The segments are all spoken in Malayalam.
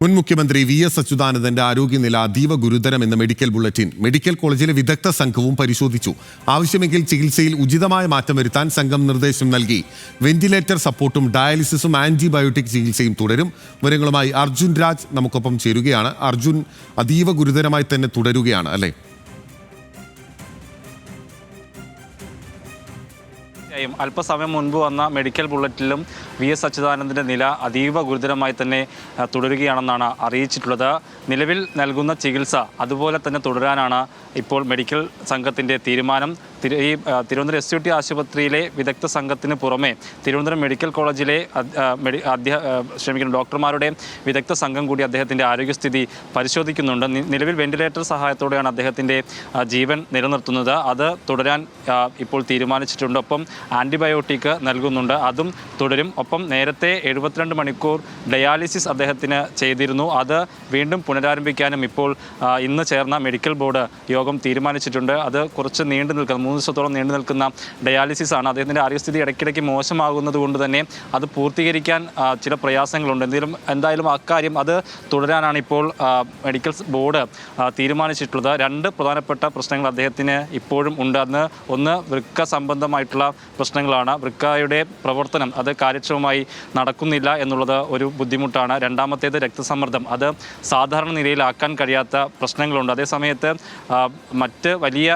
മുൻ മുഖ്യമന്ത്രി വി.എസ്. അച്യുതാനന്ദന്റെ ആരോഗ്യനില അതീവ ഗുരുതരമെന്ന മെഡിക്കൽ ബുള്ളറ്റിൻ മെഡിക്കൽ കോളേജിലെ വിദഗ്ധ സംഘവും പരിശോധിച്ചു. ആവശ്യമെങ്കിൽ ചികിത്സയിൽ ഉചിതമായ മാറ്റം വരുത്താൻ സംഘം നിർദ്ദേശം നൽകി. വെന്റിലേറ്റർ സപ്പോർട്ടും ഡയാലിസിസും ആന്റിബയോട്ടിക് ചികിത്സയും തുടരും. വിവരങ്ങളുമായി അർജുൻ രാജ് നമുക്കൊപ്പം ചേരുകയാണ്. അർജുൻ, അതീവ ഗുരുതരമായി തന്നെ തുടരുകയാണ് അല്ലേ? അല്പസമയം മുൻപ് വന്ന മെഡിക്കൽ ബുള്ളറ്റിലും വി.എസ്. അച്യുതാനന്ദൻ്റെ നില അതീവ ഗുരുതരമായി തന്നെ തുടരുകയാണെന്നാണ് അറിയിച്ചിട്ടുള്ളത്. നിലവിൽ നൽകുന്ന ചികിത്സ അതുപോലെ തന്നെ തുടരാനാണ് ഇപ്പോൾ മെഡിക്കൽ സംഘത്തിൻ്റെ തീരുമാനം. ഈ തിരുവനന്തപുരം എസ്.യു.ടി. ആശുപത്രിയിലെ വിദഗ്ധ സംഘത്തിന് പുറമെ തിരുവനന്തപുരം മെഡിക്കൽ കോളേജിലെ ഡോക്ടർമാരുടെ വിദഗ്ധ സംഘം കൂടി അദ്ദേഹത്തിൻ്റെ ആരോഗ്യസ്ഥിതി പരിശോധിക്കുന്നുണ്ട്. നിലവിൽ വെന്റിലേറ്റർ സഹായത്തോടെയാണ് അദ്ദേഹത്തിൻ്റെ ജീവൻ നിലനിർത്തുന്നത്. അത് തുടരാൻ ഇപ്പോൾ തീരുമാനിച്ചിട്ടുണ്ട്. ഒപ്പം ആൻറ്റിബയോട്ടിക് നൽകുന്നുണ്ട്, അതും തുടരും. ഒപ്പം നേരത്തെ 72 മണിക്കൂർ ഡയാലിസിസ് അദ്ദേഹത്തിന് ചെയ്തിരുന്നു. അത് വീണ്ടും പുനരാരംഭിക്കാനും ഇപ്പോൾ ഇന്ന് ചേർന്ന മെഡിക്കൽ ബോർഡ് യോഗം തീരുമാനിച്ചിട്ടുണ്ട്. അത് കുറച്ച് നീണ്ടു നിൽക്കുന്ന 3 ദിവസത്തോളം നീണ്ടു നിൽക്കുന്ന ഡയാലിസിസ് ആണ്. അദ്ദേഹത്തിൻ്റെ ആരോഗ്യസ്ഥിതി ഇടയ്ക്കിടയ്ക്ക് മോശമാകുന്നത് കൊണ്ട് തന്നെ അത് പൂർത്തീകരിക്കാൻ ചില പ്രയാസങ്ങളുണ്ട്. എന്തായാലും അക്കാര്യം അത് തുടരാനാണ് ഇപ്പോൾ മെഡിക്കൽ ബോർഡ് തീരുമാനിച്ചിട്ടുള്ളത്. 2 പ്രധാനപ്പെട്ട പ്രശ്നങ്ങൾ അദ്ദേഹത്തിന് ഇപ്പോഴും ഉണ്ട്. ഒന്ന് വൃക്ക സംബന്ധമായിട്ടുള്ള പ്രശ്നങ്ങളാണ്. വൃക്കയുടെ പ്രവർത്തനം അത് കാര്യക്ഷമമായി നടക്കുന്നില്ല എന്നുള്ളത് ഒരു ബുദ്ധിമുട്ടാണ്. രണ്ടാമത്തേത് രക്തസമ്മർദ്ദം, അത് സാധാരണ നിലയിലാക്കാൻ കഴിയാത്ത പ്രശ്നങ്ങളുണ്ട്. അതേസമയത്ത് മറ്റ് വലിയ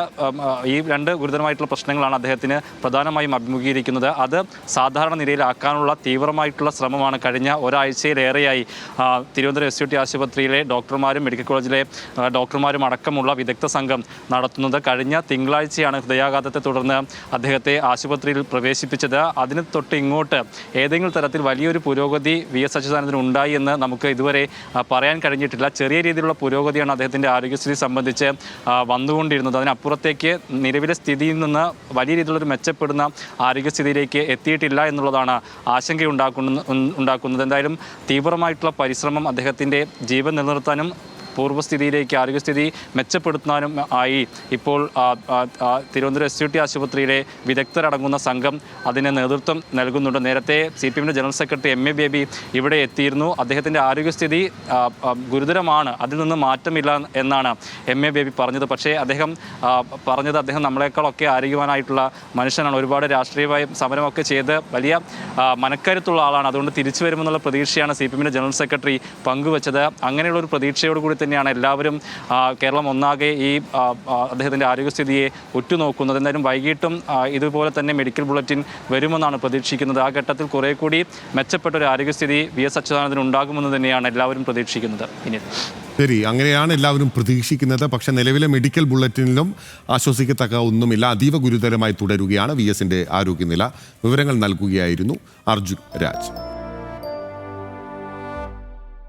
ഈ 2 ഗുരുതരമായിട്ടുള്ള പ്രശ്നങ്ങളാണ് അദ്ദേഹത്തിന് പ്രധാനമായും അഭിമുഖീകരിക്കുന്നത്. അത് സാധാരണ നിലയിലാക്കാനുള്ള തീവ്രമായിട്ടുള്ള ശ്രമമാണ് കഴിഞ്ഞ ഒരാഴ്ചയിലേറെയായി തിരുവനന്തപുരം എസ്.യു.ടി. ആശുപത്രിയിലെ ഡോക്ടർമാരും മെഡിക്കൽ കോളേജിലെ ഡോക്ടർമാരും അടക്കമുള്ള വിദഗ്ധ സംഘം നടത്തുന്നത്. കഴിഞ്ഞ തിങ്കളാഴ്ചയാണ് ഹൃദയാഘാതത്തെ തുടർന്ന് അദ്ദേഹത്തെ ആശുപത്രിയിൽ പ്രവേശിപ്പിച്ചത്. അതിന് തൊട്ട് ഇങ്ങോട്ട് ഏതെങ്കിലും തരത്തിൽ വലിയൊരു പുരോഗതി വി.എസ്. അച്യുതാനന്ദന് ഉണ്ടായി എന്ന് നമുക്ക് ഇതുവരെ പറയാൻ കഴിഞ്ഞിട്ടില്ല. ചെറിയ രീതിയിലുള്ള പുരോഗതിയാണ് അദ്ദേഹത്തിൻ്റെ ആരോഗ്യസ്ഥിതി സംബന്ധിച്ച് വന്നുകൊണ്ടിരുന്നത്. അതിനപ്പുറത്തേക്ക് നിലവിലെ സ്ഥിതിയിൽ നിന്ന് വലിയ രീതിയിലൊരു മെച്ചപ്പെടുന്ന ആരോഗ്യസ്ഥിതിയിലേക്ക് എത്തിയിട്ടില്ല എന്നുള്ളതാണ് ആശങ്കയുണ്ടാക്കുന്നത്. എന്തായാലും തീവ്രമായിട്ടുള്ള പരിശ്രമം അദ്ദേഹത്തിൻ്റെ ജീവൻ നിലനിർത്താനും പൂർവ്വസ്ഥിതിയിലേക്ക് ആരോഗ്യസ്ഥിതി മെച്ചപ്പെടുത്താനും ആയി ഇപ്പോൾ തിരുവനന്തപുരം എസ്.യു.ടി. ആശുപത്രിയിലെ വിദഗ്ധരടങ്ങുന്ന സംഘം അതിന് നേതൃത്വം നൽകുന്നുണ്ട്. നേരത്തെ CPM general secretary M.A. Baby ഇവിടെ എത്തിയിരുന്നു. അദ്ദേഹത്തിൻ്റെ ആരോഗ്യസ്ഥിതി ഗുരുതരമാണ്, അതിൽ നിന്ന് മാറ്റമില്ല എന്നാണ് M.A. ബേബി പറഞ്ഞത്. പക്ഷേ അദ്ദേഹം നമ്മളെക്കാളൊക്കെ ആരോഗ്യവാനായിട്ടുള്ള മനുഷ്യനാണ്. ഒരുപാട് രാഷ്ട്രീയ സമരമൊക്കെ ചെയ്ത് വലിയ മനക്കരുത്തുള്ള ആളാണ്. അതുകൊണ്ട് തിരിച്ചു വരുമെന്നുള്ള പ്രതീക്ഷയാണ് CPM ജനറൽ സെക്രട്ടറി പങ്കുവച്ചത്. അങ്ങനെയുള്ള ഒരു പ്രതീക്ഷയോട് കൂടി തന്നെയാണ് എല്ലാവരും കേരളം ഒന്നാകെ ഈ അദ്ദേഹത്തിൻ്റെ ആരോഗ്യസ്ഥിതിയെ ഉറ്റുനോക്കുന്നത്. എന്തായാലും വൈകിട്ടും ഇതുപോലെ തന്നെ മെഡിക്കൽ ബുള്ളറ്റിൻ വരുമെന്നാണ് പ്രതീക്ഷിക്കുന്നത്. ആ ഘട്ടത്തിൽ കുറേ കൂടി മെച്ചപ്പെട്ട ഒരു ആരോഗ്യസ്ഥിതി വി.എസ്. അച്യുതാനന്ദന് ഉണ്ടാകുമെന്ന് തന്നെയാണ് എല്ലാവരും പ്രതീക്ഷിക്കുന്നത്. ശരി, അങ്ങനെയാണ് എല്ലാവരും പ്രതീക്ഷിക്കുന്നത്. പക്ഷേ നിലവിലെ മെഡിക്കൽ ബുള്ളറ്റിനിലും ആശ്വസിക്കത്തക്ക ഒന്നുമില്ല. അതീവ ഗുരുതരമായി തുടരുകയാണ് വി.എസിൻ്റെ ആരോഗ്യനില. വിവരങ്ങൾ നൽകുകയായിരുന്നു അർജുൻ രാജ്.